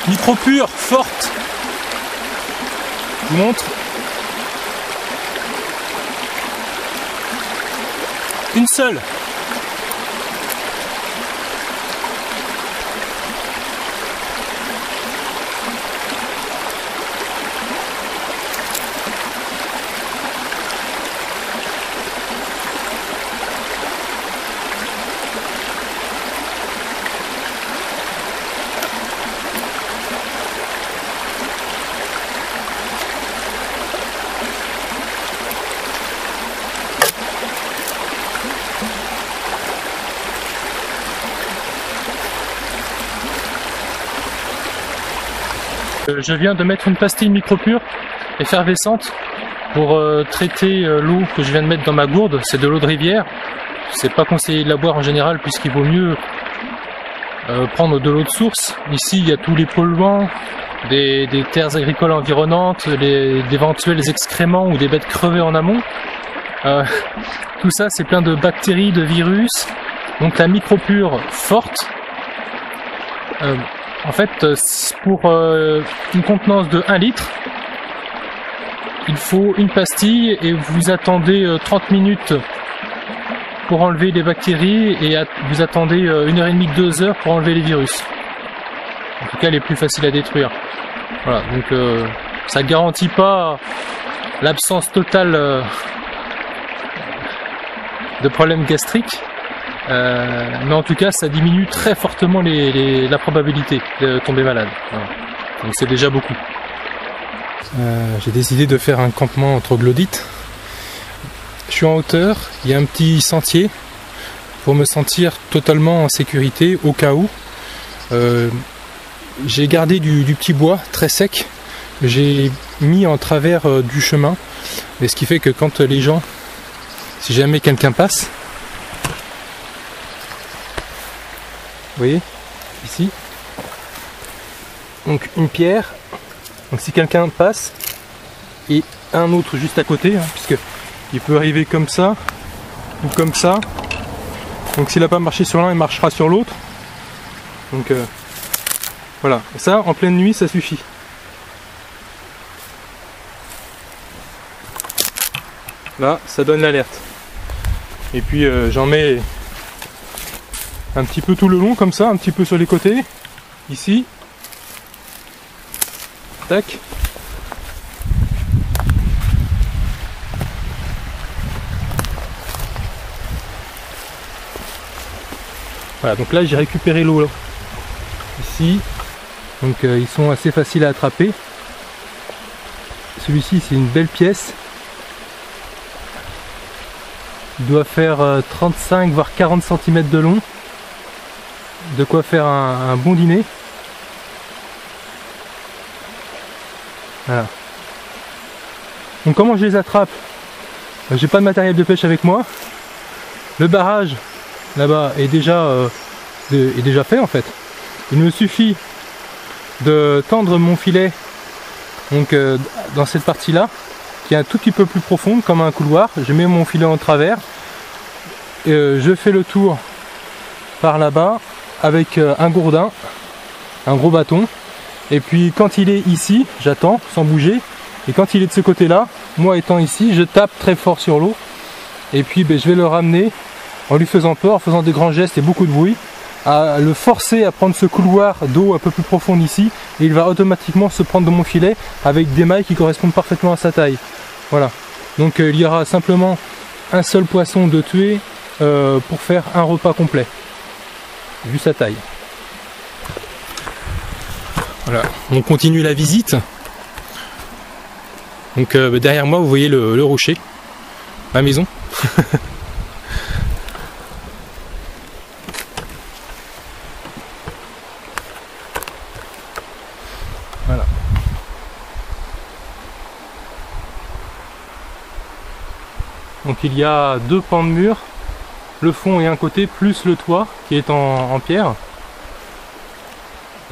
Micropure forte. Je vous montre. Une seule. Je viens de mettre une pastille micropure effervescente pour traiter l'eau que je viens de mettre dans ma gourde. C'est de l'eau de rivière. C'est pas conseillé de la boire en général puisqu'il vaut mieux prendre de l'eau de source. Ici il y a tous les polluants des terres agricoles environnantes, d'éventuels excréments ou des bêtes crevées en amont. Tout ça c'est plein de bactéries, de virus. Donc la micropure forte, en fait, pour une contenance de 1 litre, il faut une pastille et vous attendez 30 minutes pour enlever les bactéries et vous attendez 1h30, 2 heures pour enlever les virus. En tout cas, les plus faciles à détruire. Voilà, donc ça garantit pas l'absence totale de problèmes gastriques. Mais en tout cas ça diminue très fortement la probabilité de tomber malade. Voilà. Donc c'est déjà beaucoup. J'ai décidé de faire un campement en troglodyte. Je suis en hauteur, il y a un petit sentier pour me sentir totalement en sécurité au cas où. J'ai gardé du petit bois très sec, j'ai mis en travers du chemin, et ce qui fait que quand les gens, si jamais quelqu'un passe, vous voyez, ici, donc une pierre, donc si quelqu'un passe, et un autre juste à côté, hein, puisque il peut arriver comme ça, ou comme ça, donc s'il n'a pas marché sur l'un, il marchera sur l'autre, donc voilà, et ça, en pleine nuit, ça suffit. Là, ça donne l'alerte. Et puis j'en mets un petit peu tout le long comme ça, un petit peu sur les côtés, ici, tac. Voilà, donc là j'ai récupéré l'eau ici, donc ils sont assez faciles à attraper. Celui-ci c'est une belle pièce, il doit faire 35 voire 40 cm de long. De quoi faire un bon dîner. Voilà. Donc comment je les attrape? J'ai pas de matériel de pêche avec moi. Le barrage là-bas est déjà fait en fait. Il me suffit de tendre mon filet donc dans cette partie-là, qui est un tout petit peu plus profonde comme un couloir. Je mets mon filet en travers. Je fais le tour par là-bas avec un gourdin, un gros bâton, et puis quand il est ici, j'attends sans bouger, et quand il est de ce côté là, moi étant ici, je tape très fort sur l'eau, et puis je vais le ramener en lui faisant peur, en faisant des grands gestes et beaucoup de bruit, à le forcer à prendre ce couloir d'eau un peu plus profonde ici, et il va automatiquement se prendre dans mon filet avec des mailles qui correspondent parfaitement à sa taille. Voilà, donc il y aura simplement un seul poisson de tuer pour faire un repas complet. Vu sa taille. Voilà, on continue la visite. Donc derrière moi vous voyez le rocher, ma maison. Voilà. Donc il y a 2 pans de mur, le fond est un côté plus le toit qui est en pierre.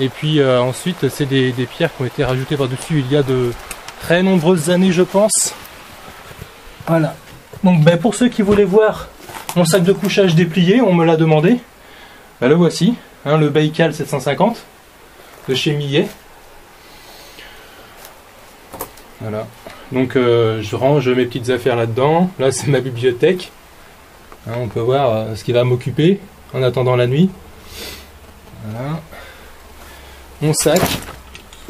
Et puis ensuite c'est des pierres qui ont été rajoutées par dessus il y a de très nombreuses années je pense. Voilà. Donc pour ceux qui voulaient voir mon sac de couchage déplié, on me l'a demandé. Le voici, hein, le Baikal 750 de chez Millet. Voilà. Donc je range mes petites affaires là-dedans. Là c'est ma bibliothèque. Hein, on peut voir ce qui va m'occuper en attendant la nuit. Voilà. Mon sac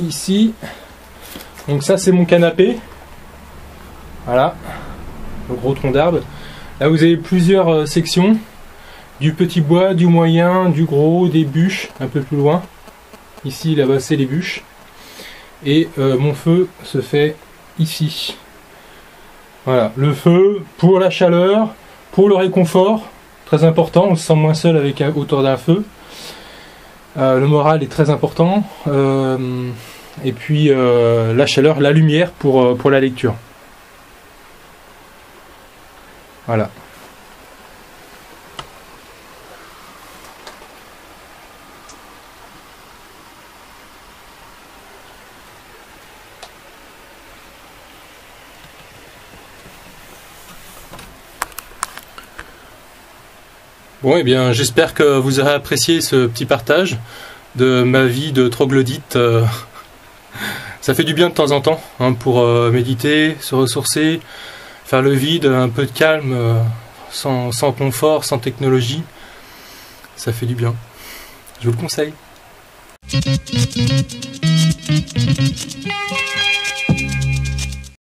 ici. Donc ça c'est mon canapé. Voilà. Le gros tronc d'arbre. Là vous avez plusieurs sections. Du petit bois, du moyen, du gros, des bûches un peu plus loin. Ici là-bas c'est les bûches. Et mon feu se fait ici. Voilà, le feu pour la chaleur, pour le réconfort, très important, on se sent moins seul avec autour d'un feu. Le moral est très important. Et puis la chaleur, la lumière pour la lecture. Voilà. Bon, eh bien, j'espère que vous aurez apprécié ce petit partage de ma vie de troglodyte. Ça fait du bien de temps en temps, hein, pour méditer, se ressourcer, faire le vide, un peu de calme, sans confort, sans technologie. Ça fait du bien. Je vous le conseille.